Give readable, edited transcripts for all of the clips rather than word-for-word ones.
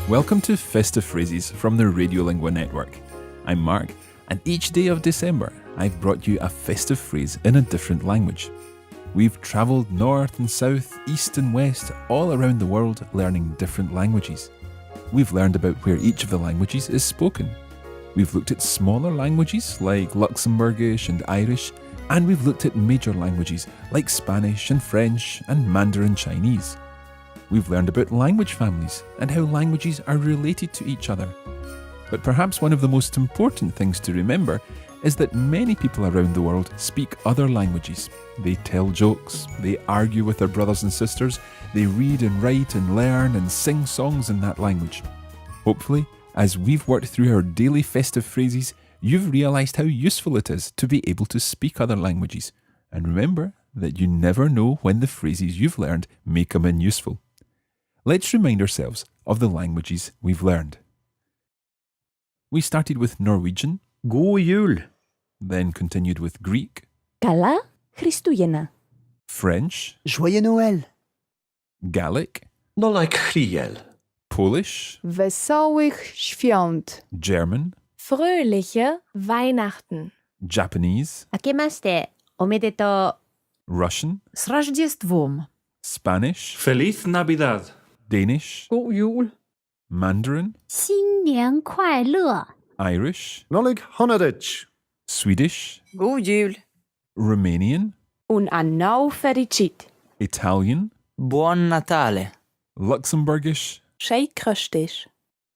Welcome to Festive Phrases from the Radiolingua Network. I'm Mark, and each day of December, I've brought you a festive phrase in a different language. We've travelled north and south, east and west, all around the world learning different languages. We've learned about where each of the languages is spoken. We've looked at smaller languages like Luxembourgish and Irish, and we've looked at major languages like Spanish and French and Mandarin Chinese. We've learned about language families and how languages are related to each other. But perhaps one of the most important things to remember is that many people around the world speak other languages. They tell jokes, they argue with their brothers and sisters, they read and write and learn and sing songs in that language. Hopefully, as we've worked through our daily festive phrases, you've realised how useful it is to be able to speak other languages. And remember that you never know when the phrases you've learned may come in useful. Let's remind ourselves of the languages we've learned. We started with Norwegian. God jul. Then continued with Greek. Kala Christujena. French. Joyeux Noël. Gaelic. Nollaik chriel. Polish. Wesołych świąt. German. Fröhliche Weihnachten. Japanese. Akemashite omedetou. Russian. Z Rождеством. Spanish. Feliz Navidad. Danish. God jul. Mandarin. 新年快乐 Irish. Nolig Honadich. Swedish. God jul. Romanian. Un annou fericit. Italian. Buon Natale. Luxembourgish. Şey Christiş.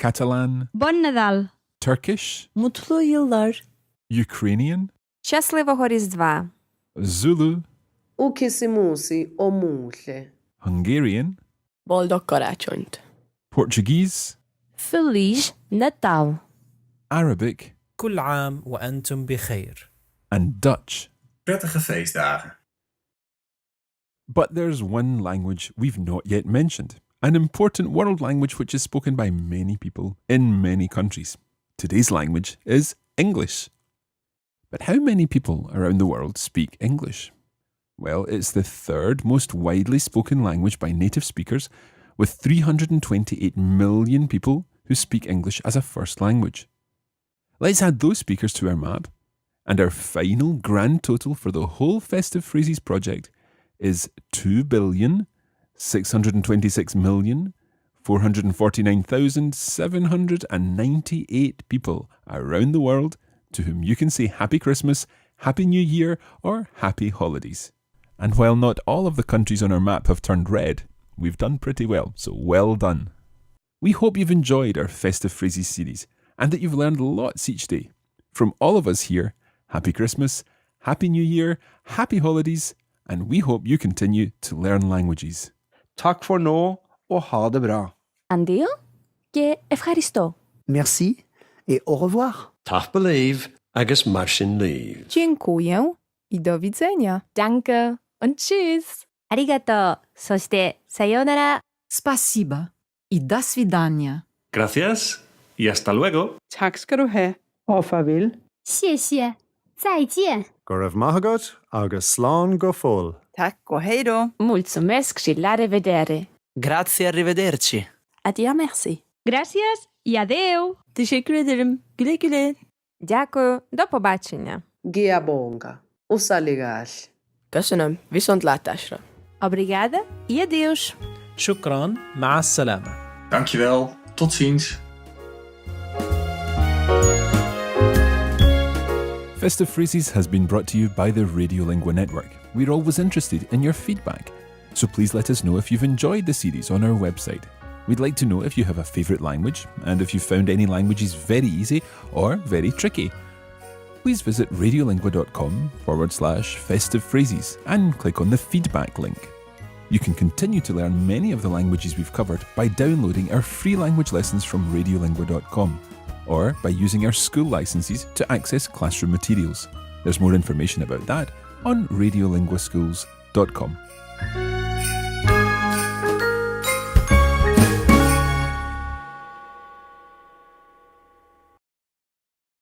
Catalan. Bon Nadal Turkish. Mutlu yıllar. Ukrainian. Щасливого Різдва. Zulu. Ukhisimusi omuhle. Hungarian. Boldog karácsonyt. Portuguese. Feliz Natal. Arabic. كل عام وأنتم بخير. And Dutch. Prettige feestdagen. But there's one language we've not yet mentioned, an important world language which is spoken by many people in many countries. Today's language is English. But how many people around the world speak English? Well, it's the third most widely spoken language by native speakers, with 328 million people who speak English as a first language. Let's add those speakers to our map, and our final grand total for the whole Festive Phrases project is 2,626,449,798 people around the world to whom you can say Happy Christmas, Happy New Year, or Happy Holidays. And while not all of the countries on our map have turned red, we've done pretty well, so well done. We hope you've enjoyed our Festive Phrases series and that you've learned lots each day. From all of us here, Happy Christmas, Happy New Year, Happy Holidays, and we hope you continue to learn languages. Takk for nå, og ha det bra. Andio και ευχαριστώ. Merci et au revoir. Tach believe, agus marsin leave. Dziękuję i do widzenia. Danke und tschüss. Arigato. そしてさようなら. Спасибо и до свидания. Gracias y hasta luego. Tak skal du have. Og farvel. 谢谢再见 Gorav Mahagot, agus Slán go full. Tak og hej då. Mulțumesc și la revedere. Grazie, arrivederci. Adia merci. Gracias и adeu Teşekkür ederim. Güle güle. Дякую. До побачення. Giabonga. Usaligash. Köszönöm. Viszontlátásra. Obrigada e adeus. شكرا مع السلامة. Dankjewel. Tot ziens. Festive Phrases has been brought to you by the Radiolingua Network. We're always interested in your feedback, so please let us know if you've enjoyed the series on our website. We'd like to know if you have a favourite language and if you found any languages very easy or very tricky. Please visit radiolingua.com/festive phrases and click on the feedback link. You can continue to learn many of the languages we've covered by downloading our free language lessons from radiolingua.com or by using our school licenses to access classroom materials. There's more information about that on radiolinguaschools.com.